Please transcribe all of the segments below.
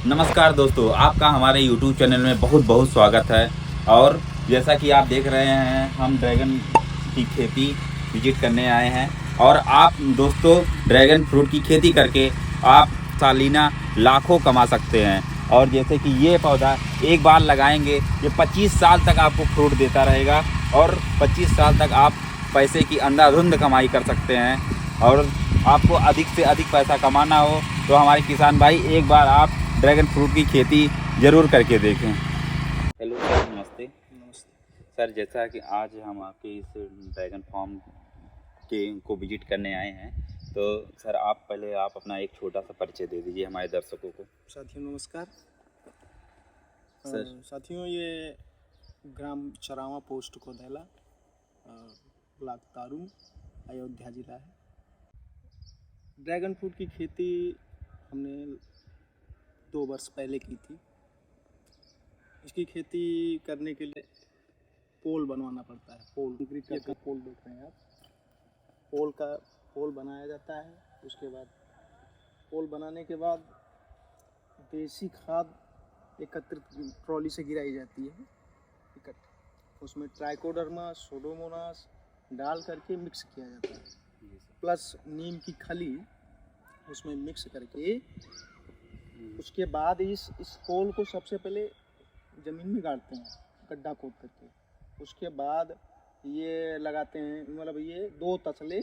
नमस्कार दोस्तों, आपका हमारे YouTube चैनल में बहुत बहुत स्वागत है। और जैसा कि आप देख रहे हैं, हम ड्रैगन की खेती विजिट करने आए हैं। और आप दोस्तों, ड्रैगन फ्रूट की खेती करके आप सालाना लाखों कमा सकते हैं। और जैसे कि ये पौधा एक बार लगाएंगे, ये 25 साल तक आपको फ्रूट देता रहेगा और 25 साल तक आप पैसे की अंधाधुंध कमाई कर सकते हैं। और आपको अधिक से अधिक पैसा कमाना हो तो हमारे किसान भाई एक बार आप ड्रैगन फ्रूट की खेती ज़रूर करके देखें। हेलो सर, नमस्ते। नमस्ते सर, जैसा कि आज हम आपके इस ड्रैगन फार्म को विजिट करने आए हैं, तो सर आप पहले अपना एक छोटा सा परिचय दे दीजिए हमारे दर्शकों को। साथियों, नमस्कार सर। साथियों, ये ग्राम चरावा पोस्ट कोदैला, ब्लॉक तारून, अयोध्या जिला है। ड्रैगन फ्रूट की खेती हमने 2 वर्ष पहले की थी। इसकी खेती करने के लिए पोल बनवाना पड़ता है। पोल कंक्रीट का पोल देख रहे हैं आप। पोल बनाया जाता है। उसके बाद पोल बनाने के बाद देसी खाद एकत्रित ट्रॉली से गिराई जाती है। उसमें ट्राइकोडर्मा, सोडोमोनास डाल करके मिक्स किया जाता है, प्लस नीम की खली उसमें मिक्स करके उसके बाद इस पोल को सबसे पहले ज़मीन में गाड़ते हैं, गड्ढा खोद करके। उसके बाद ये लगाते हैं, मतलब ये 2 तसले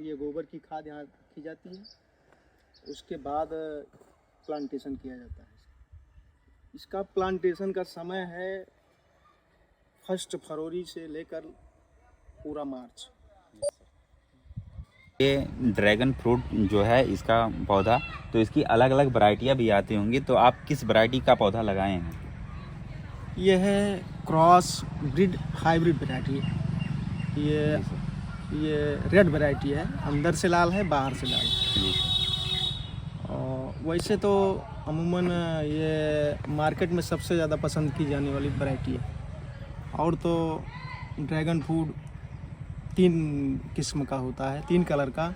ये गोबर की खाद यहाँ रखी जाती है। उसके बाद प्लांटेशन किया जाता है। इसका प्लांटेशन का समय है 1 फरवरी से लेकर पूरा मार्च। ये ड्रैगन फ्रूट जो है इसका पौधा, तो इसकी अलग अलग वैरायटियाँ भी आती होंगी, तो आप किस वैरायटी का पौधा लगाए हैं? यह है क्रॉस ब्रिड हाइब्रिड वैरायटी है। ये रेड वैरायटी है, अंदर से लाल है, बाहर से लाल है। और वैसे तो अमूमन ये मार्केट में सबसे ज़्यादा पसंद की जाने वाली वैरायटी है। और तो ड्रैगन फ्रूट 3 किस्म का होता है, 3 कलर का।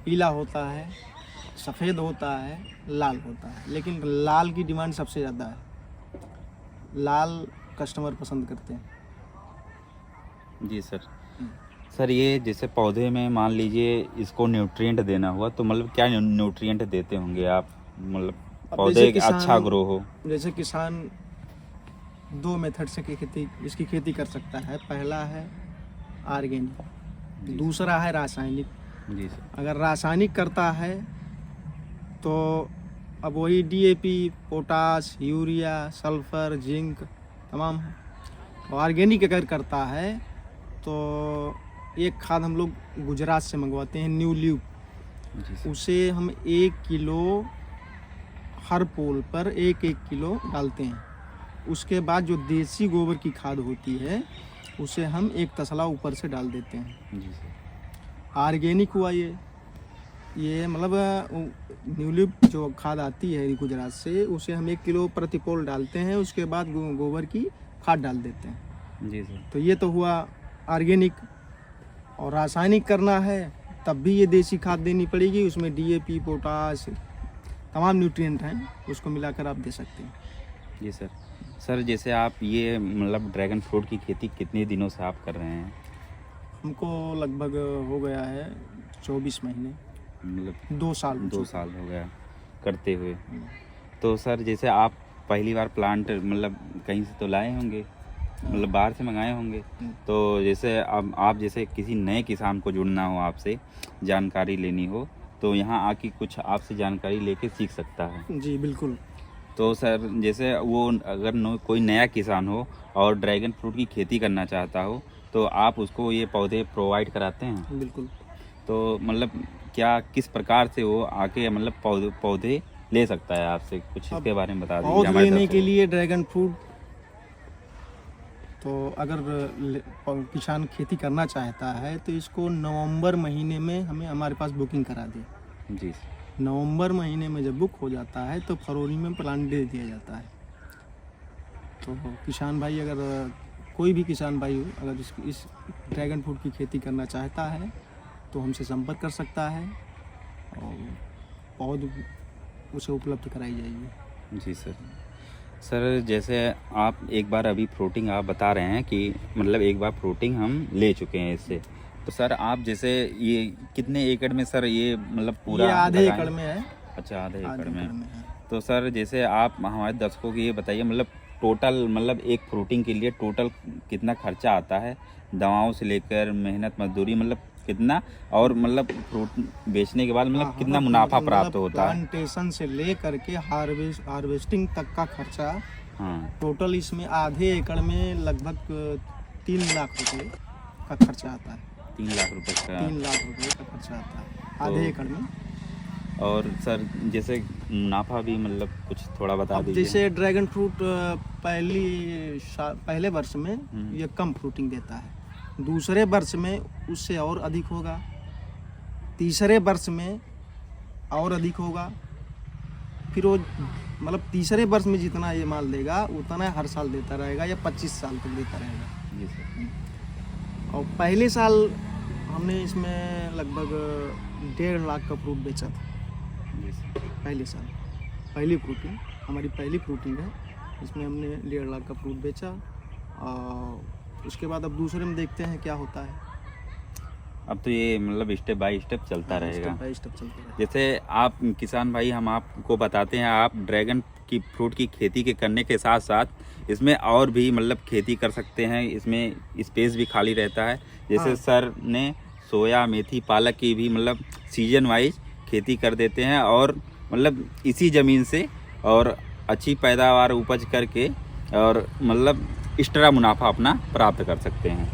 पीला होता है, सफ़ेद होता है, लाल होता है। लेकिन लाल की डिमांड सबसे ज़्यादा है। लाल कस्टमर पसंद करते हैं। जी सर। सर, ये जैसे पौधे में मान लीजिए इसको न्यूट्रिएंट देना हुआ, तो मतलब क्या न्यूट्रिएंट देते होंगे आप, मतलब पौधे अच्छा ग्रो हो? जैसे किसान 2 मेथड से इसकी खेती कर सकता है। पहला है ऑर्गेनिक, दूसरा है रासायनिक। जी सर। अगर रासायनिक करता है तो अब वही DAP, potash, urea, sulphur, zinc तमाम। ऑर्गेनिक अगर करता है तो एक खाद हम लोग गुजरात से मंगवाते हैं, न्यू ल्यूप। उसे हम 1 किलो हर पोल पर 1-1 किलो डालते हैं। उसके बाद जो देसी गोबर की खाद होती है उसे हम 1 तसला ऊपर से डाल देते हैं। जी सर। ऑर्गेनिक हुआ ये मतलब न्यू ल्यूप जो खाद आती है गुजरात से, उसे हम 1 किलो प्रति पोल डालते हैं। उसके बाद गोबर की खाद डाल देते हैं। जी सर। तो ये तो हुआ ऑर्गेनिक। और रासायनिक करना है तब भी ये देसी खाद देनी पड़ेगी। उसमें DAP, पोटास, तमाम न्यूट्रिएंट हैं, उसको मिलाकर आप दे सकते हैं। जी सर। सर, जैसे आप ये मतलब ड्रैगन फ्रूट की खेती कितने दिनों से आप कर रहे हैं? हमको लगभग हो गया है 24 महीने, मतलब 2 साल। 2 साल हो गया करते हुए। तो सर, जैसे आप पहली बार प्लांट मतलब कहीं से तो लाए होंगे, मतलब बाहर से मंगाए होंगे। तो जैसे अब आप जैसे किसी नए किसान को जुड़ना हो, आपसे जानकारी लेनी हो, तो यहाँ आके कुछ आपसे जानकारी लेके सीख सकता है। जी बिल्कुल। तो सर, जैसे वो अगर कोई नया किसान हो और ड्रैगन फ्रूट की खेती करना चाहता हो, तो आप उसको ये पौधे प्रोवाइड कराते हैं? बिल्कुल। तो मतलब क्या किस प्रकार से वो आके मतलब पौधे ले सकता है आपसे, कुछ इसके बारे में बता दीजिए पौध हमारे लेने दर्शकों के को। लिए ड्रैगन फ्रूट तो अगर किसान खेती करना चाहता है तो इसको नवंबर महीने में हमें हमारे पास बुकिंग करा दे। जी। नवंबर महीने में जब बुक हो जाता है तो फरवरी में प्लांट दे दिया जाता है। तो किसान भाई, अगर कोई भी किसान भाई हो, अगर इस ड्रैगन फ्रूट की खेती करना चाहता है तो हमसे संपर्क कर सकता है और पौध उसे उपलब्ध कराई जाएगी। जी सर। सर जैसे आप एक बार अभी फ्रूटिंग आप बता रहे हैं कि मतलब एक बार फ्रूटिंग हम ले चुके हैं इससे, तो सर आप जैसे ये कितने एकड़ में सर ये मतलब पूरा ये आधे लगाएं? एकड़ में है। अच्छा, आधे आधे एकड़ में। एकड़ में है। तो सर जैसे आप हमारे दर्शकों को ये बताइए मतलब टोटल मतलब एक फ्रूटिंग के लिए टोटल कितना खर्चा आता है, दवाओं से लेकर मेहनत मजदूरी मतलब कितना, और मतलब फ्रूट बेचने के बाद मतलब हाँ, कितना हाँ, मुनाफा मतलब प्राप्त होता है? प्लांटेशन से ले करके हार्वेस्टिंग तक का खर्चा हाँ, टोटल इसमें आधे एकड़ में लगभग 3 लाख रुपए का खर्चा आता है। 3 लाख रुपए का। 3 लाख रुपए का खर्चा आता है तो आधे एकड़ में। और सर जैसे मुनाफा भी मतलब कुछ थोड़ा बता अब दीजिए। जैसे ड्रैगन फ्रूट पहले वर्ष में ये कम फ्रूटिंग देता है, दूसरे वर्ष में उससे और अधिक होगा, तीसरे वर्ष में और अधिक होगा, फिर वो मतलब तीसरे वर्ष में जितना ये माल देगा उतना हर साल देता रहेगा या 25 साल तक देता रहेगा। जी सर। और पहले साल हमने इसमें लगभग 1.5 लाख का फ्रूट बेचा था। जी सर। पहले साल पहली फ्रूटिंग हमारी पहली फ्रूटिंग है, इसमें हमने 1.5 लाख का फ्रूट बेचा। और उसके बाद अब दूसरे में देखते हैं क्या होता है। अब तो ये मतलब स्टेप बाय स्टेप चलता रहेगा। स्टेप बाय स्टेप चलता रहेगा। जैसे आप किसान भाई, हम आपको बताते हैं आप ड्रैगन की फ्रूट की खेती के करने के साथ साथ इसमें और भी मतलब खेती कर सकते हैं, इसमें स्पेस भी खाली रहता है। जैसे हाँ। सर ने सोया, मेथी, पालक की भी मतलब सीजन वाइज खेती कर देते हैं, और मतलब इसी ज़मीन से और अच्छी पैदावार उपज करके और मतलब एक्स्ट्रा मुनाफा अपना प्राप्त कर सकते हैं।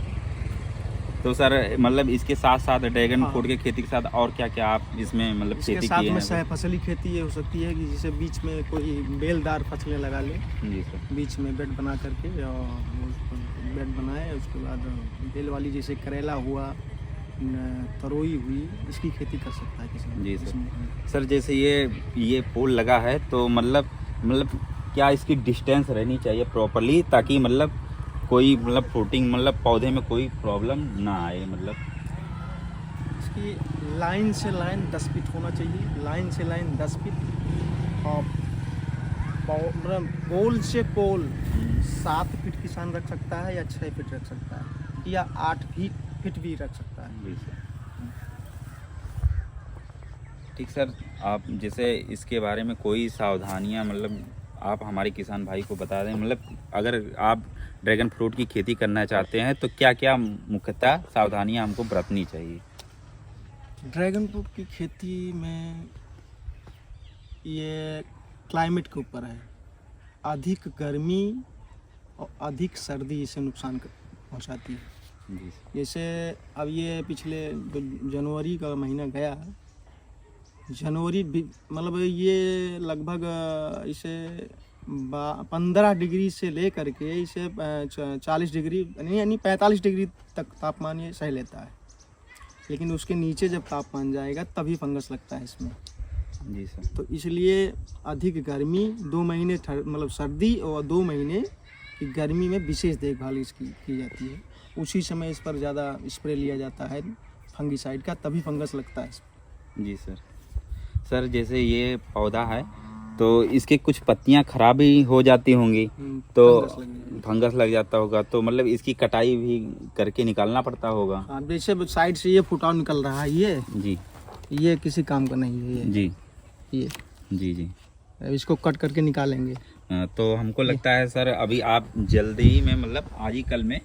तो सर मतलब इसके साथ साथ ड्रैगन हाँ। फ्रूट की खेती के साथ और क्या क्या आप इसमें मतलब इसके खेती साथ किए में हैं? सहफसली खेती ये हो सकती है कि जैसे बीच में कोई बेलदार फसलें लगा ले, जी सर। बीच में बेड बना करके, और उसको बेड बनाए, उसके बाद बेल वाली जैसे करेला हुआ, तरोई हुई, इसकी खेती कर सकता है किसान। जी सर। इसमें सर जैसे ये पोल लगा है तो मतलब क्या इसकी डिस्टेंस रहनी चाहिए प्रॉपरली, ताकि मतलब कोई मतलब फ्रूटिंग मतलब पौधे में कोई प्रॉब्लम ना आए? मतलब इसकी लाइन से लाइन 10 फीट होना चाहिए, लाइन से लाइन 10 फीट, और मतलब पोल से पोल 7 फीट किसान रख सकता है या 6 फीट रख सकता है या 8 फीट भी रख सकता है। जी सर। ठीक सर, आप जैसे इसके बारे में कोई सावधानियां मतलब आप हमारे किसान भाई को बता दें, मतलब अगर आप ड्रैगन फ्रूट की खेती करना चाहते हैं तो क्या क्या मुख्यतः सावधानियां हमको बरतनी चाहिए? ड्रैगन फ्रूट की खेती में ये क्लाइमेट के ऊपर है। अधिक गर्मी और अधिक सर्दी इसे नुकसान पहुंचाती है। जी सर। जैसे अब ये पिछले जनवरी का महीना गया, जनवरी भी मतलब ये लगभग इसे 15 डिग्री से ले करके इसे 40 डिग्री यानी 45 डिग्री तक तापमान ये सह लेता है, लेकिन उसके नीचे जब तापमान जाएगा तभी फंगस लगता है इसमें। जी सर। तो इसलिए अधिक गर्मी 2 महीने मतलब सर्दी और 2 महीने की गर्मी में विशेष देखभाल इसकी की जाती है। उसी समय इस पर ज़्यादा स्प्रे लिया जाता है फंगीसाइड का, तभी फंगस लगता है। जी सर। सर जैसे ये पौधा है तो इसके कुछ पत्तियां खराब भी हो जाती होंगी, तो फंगस लग जाता होगा, तो मतलब इसकी कटाई भी करके निकालना पड़ता होगा। हाँ, जैसे साइड से ये फुटाव निकल रहा है, ये किसी काम का नहीं है। ये जी ये जी जी। अब इसको कट करके निकालेंगे। तो हमको लगता है सर अभी आप जल्दी में मतलब आज ही कल में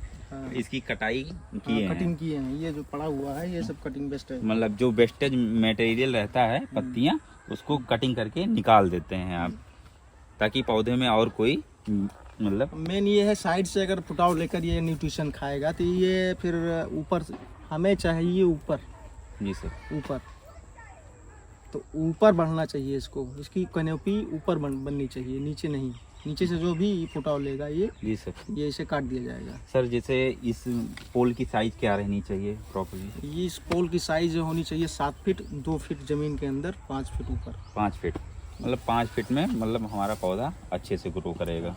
इसकी कटाई किए हैं। कटिंग किए हैं। ये जो पड़ा हुआ है ये सब कटिंग बेस्ट है। मतलब जो वेस्टेज मटेरियल रहता है पत्तियां, उसको कटिंग करके निकाल देते हैं आप, ताकि पौधे में और कोई मतलब मेन ये है साइड से अगर फुटाव लेकर ये न्यूट्रिशन खाएगा तो ये फिर ऊपर हमें चाहिए ऊपर। जी सर। ऊपर तो ऊपर बढ़ना चाहिए इसको, इसकी कैनोपी ऊपर बननी चाहिए, नीचे नहीं। नीचे से जो भी फुटाव लेगा ये जी सर, ये इसे काट दिया जाएगा। सर जैसे इस पोल की साइज क्या रहनी चाहिए प्रॉपर्ली? ये इस पोल की साइज होनी चाहिए 7 फीट, 2 फीट जमीन के अंदर, 5 फीट ऊपर। 5 फीट, मतलब 5 फीट में मतलब हमारा पौधा अच्छे से ग्रो करेगा,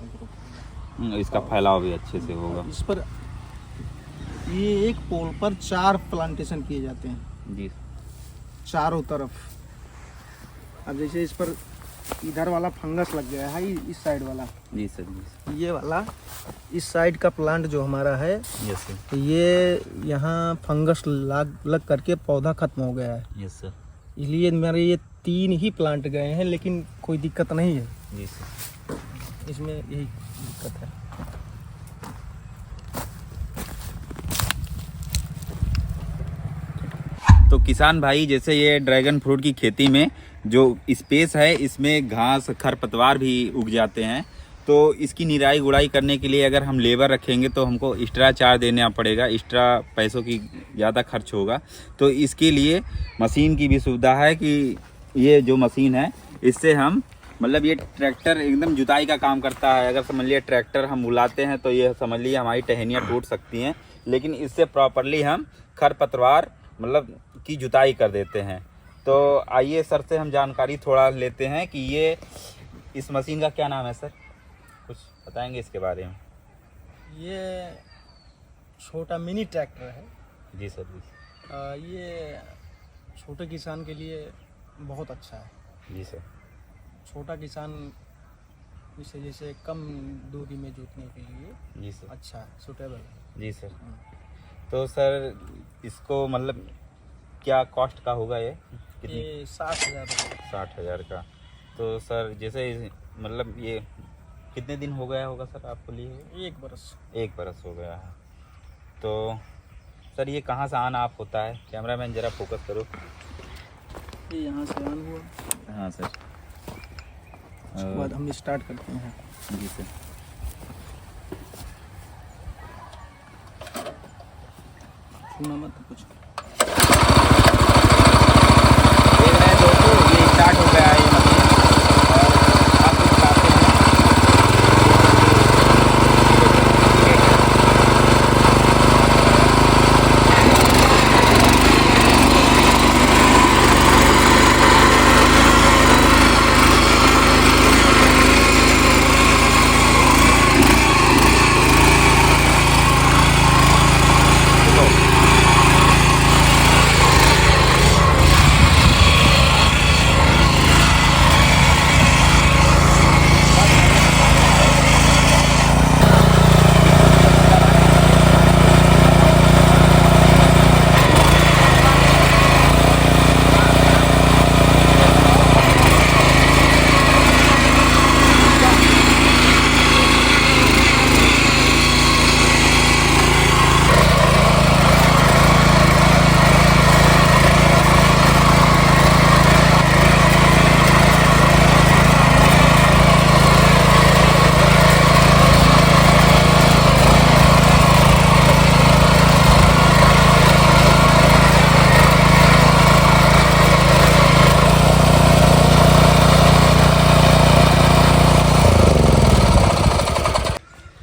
इसका फैलाव भी अच्छे से होगा। इस पर ये एक पोल पर 4 प्लांटेशन किए जाते हैं जी चारों तरफ। अब जैसे इस पर इधर वाला फंगस लग गया है, इस साइड वाला। जी सर, जी ये वाला इस साइड का प्लांट जो हमारा है, यस सर, ये यहाँ फंगस लग करके पौधा खत्म हो गया है। यस सर, इसलिए मेरे ये 3 ही प्लांट गए हैं, लेकिन कोई दिक्कत नहीं है जी सर। इसमें, यही दिक्कत है। तो किसान भाई, जैसे ये ड्रैगन फ्रूट की खेती में जो स्पेस है, इसमें घास खरपतवार भी उग जाते हैं। तो इसकी निराई गुड़ाई करने के लिए अगर हम लेबर रखेंगे तो हमको एक्स्ट्रा चार्ज देना पड़ेगा, एक्स्ट्रा पैसों की ज़्यादा खर्च होगा। तो इसके लिए मशीन की भी सुविधा है कि ये जो मशीन है, इससे हम मतलब ये ट्रैक्टर एकदम जुताई का काम करता है। अगर समझ लिए ट्रैक्टर हम बुलाते हैं तो ये समझ लिए हमारी टहनियाँ टूट सकती हैं, लेकिन इससे प्रॉपरली हम खरपतवार मतलब की जुताई कर देते हैं। तो आइए सर से हम जानकारी थोड़ा लेते हैं कि ये इस मशीन का क्या नाम है सर, कुछ बताएंगे इसके बारे में? ये छोटा मिनी ट्रैक्टर है। जी सर, जी ये छोटे किसान के लिए बहुत अच्छा है। जी सर। छोटा किसान इसे जैसे कम दूरी में जोतने के लिए जी सर, अच्छा है, सूटेबल है। जी सर। तो सर इसको मतलब क्या कॉस्ट का होगा ये? कितनी? ये 60,000 रुपये। 60,000 का। तो सर जैसे मतलब ये कितने दिन हो गया होगा सर आपको लिए हुए? 1 बरस। 1 बरस हो गया है। तो सर ये कहाँ से ऑन ऑफ होता है? कैमरामैन ज़रा फोकस करो। ये यहाँ से ऑन हुआ। हाँ सर। उसके बाद हम स्टार्ट करते हैं। जी सर। सुना मत कुछ। देख रहे हैं दोस्तों, ये स्टार्ट हो गया है ये मशीन, और आप देख पाते हैं।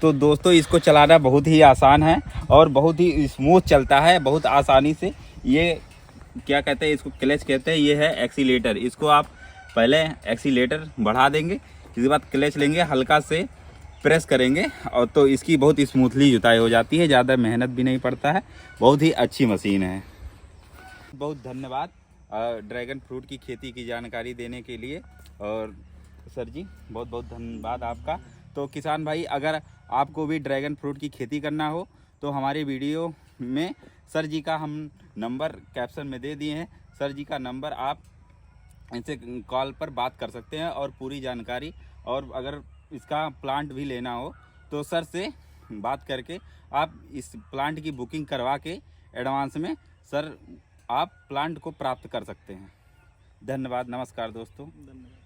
तो दोस्तों इसको चलाना बहुत ही आसान है और बहुत ही स्मूथ चलता है, बहुत आसानी से। ये क्या कहते हैं इसको, क्लच कहते हैं। ये है एक्सीलेटर। इसको आप पहले एक्सीलेटर बढ़ा देंगे, इसके बाद क्लच लेंगे, हल्का से प्रेस करेंगे और तो इसकी बहुत स्मूथली जुताई हो जाती है, ज़्यादा मेहनत भी नहीं पड़ता है। बहुत ही अच्छी मशीन है। बहुत धन्यवाद ड्रैगन फ्रूट की खेती की जानकारी देने के लिए। और सर जी बहुत बहुत धन्यवाद आपका। तो किसान भाई, अगर आपको भी ड्रैगन फ्रूट की खेती करना हो तो हमारे वीडियो में सर जी का हम नंबर कैप्शन में दे दिए हैं। सर जी का नंबर, आप इनसे कॉल पर बात कर सकते हैं और पूरी जानकारी, और अगर इसका प्लांट भी लेना हो तो सर से बात करके आप इस प्लांट की बुकिंग करवा के एडवांस में सर आप प्लांट को प्राप्त कर सकते हैं। धन्यवाद, नमस्कार दोस्तों। धन्यवाद।